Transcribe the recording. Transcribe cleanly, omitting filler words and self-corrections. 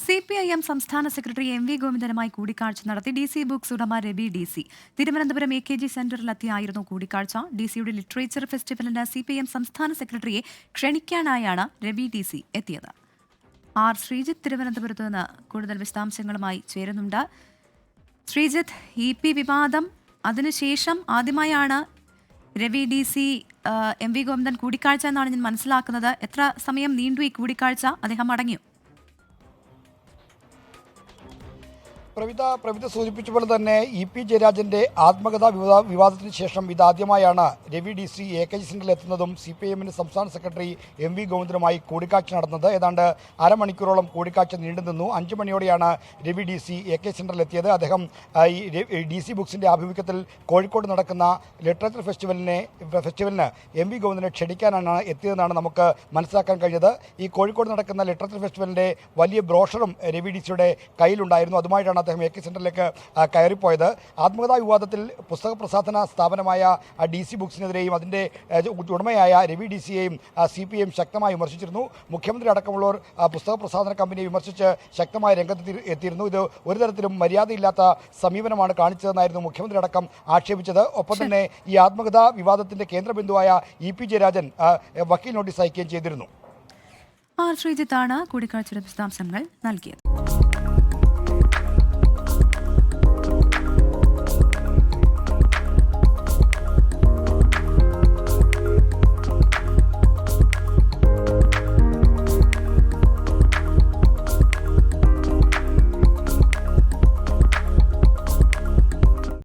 CPIM സംസ്ഥാന secretary MV ഗോവിന്ദനുമായി കൂടിക്കാഴ്ച നടത്തി DC ബുക്സ് ഉടമ രവി DC. തിരുവനന്തപുരം AKG സെന്ററിലെത്തിയായിരുന്നു കൂടിക്കാഴ്ച. DCയുടെ ലിറ്ററേച്ചർ ഫെസ്റ്റിവലിന് CPIM സംസ്ഥാന സെക്രട്ടറിയെ ക്ഷണിക്കാനായാണ് രവി DC എത്തിയത്. ആർ ശ്രീജിത്ത് തിരുവനന്തപുരത്ത് നിന്ന് കൂടുതൽ വിശദാംശങ്ങളുമായി ചേരുന്നുണ്ട്. ശ്രീജിത്ത്, EP വിവാദം അതിനുശേഷം ആദ്യമായാണ് രവി DC MV ഗോവിന്ദൻ കൂടിക്കാഴ്ച എന്നാണ് ഞാൻ മനസ്സിലാക്കുന്നത്. എത്ര സമയം നീണ്ടു ഈ കൂടിക്കാഴ്ച? അദ്ദേഹം മടങ്ങിയോ? പ്രവിത സൂചിപ്പിച്ചപോലെ തന്നെ EP ജയരാജന്റെ ആത്മകഥാ വിവാദത്തിന് ശേഷം ഇതാദ്യമായാണ് രവി DC AKG സെന്ററിൽ എത്തുന്നതും CPIMന്റെ സംസ്ഥാന സെക്രട്ടറി MV ഗോവിന്ദനുമായി കൂടിക്കാഴ്ച നടന്നത്. ഏതാണ്ട് അരമണിക്കൂറോളം കൂടിക്കാഴ്ച നീണ്ടുനിന്നു. 5 മണിയോടെയാണ് രവി DC AKG സെന്ററിൽ എത്തിയത്. അദ്ദേഹം DC ബുക്സിന്റെ ആഭിമുഖ്യത്തിൽ കോഴിക്കോട് നടക്കുന്ന ലിറ്ററേച്ചർ ഫെസ്റ്റിവലിന് MV ഗോവിന്ദനെ ക്ഷണിക്കാനാണ് എത്തിയതെന്നാണ് നമുക്ക് മനസ്സിലാക്കാൻ കഴിഞ്ഞത്. ഈ കോഴിക്കോട് നടക്കുന്ന ലിറ്ററേച്ചർ ഫെസ്റ്റിവലിന്റെ വലിയ ബ്രോഷറും രവി DCയുടെ കയ്യിലുണ്ടായിരുന്നു. അതുമായിട്ടാണ് അദ്ദേഹം AKG സെന്ററിലേക്ക് കയറിപ്പോയത്. ആത്മകഥാ വിവാദത്തിൽ പുസ്തക പ്രസാധന സ്ഥാപനമായ DC ബുക്സിനെതിരെയും അതിൻ്റെ ഉടമയായ രവി DCയെയും CPIM ശക്തമായി വിമർശിച്ചിരുന്നു. മുഖ്യമന്ത്രി അടക്കമുള്ളവർ പുസ്തക പ്രസാധന കമ്പനിയെ വിമർശിച്ച് ശക്തമായ രംഗത്ത് എത്തിയിരുന്നു. ഇത് ഒരു തരത്തിലും മര്യാദയില്ലാത്ത സമീപനമാണ് കാണിച്ചതെന്നായിരുന്നു മുഖ്യമന്ത്രി അടക്കം ആക്ഷേപിച്ചത്. ഒപ്പം തന്നെ ഈ ആത്മകഥാ വിവാദത്തിന്റെ കേന്ദ്രബിന്ദുവായ EP ജയരാജൻ വക്കീൽ നോട്ടീസ് അയക്കുകയും ചെയ്തിരുന്നു. ആർ ശ്രീജിത്താണ് കൂടിക്കാഴ്ചയുടെ വിശദാംശങ്ങൾ നൽകിയത്.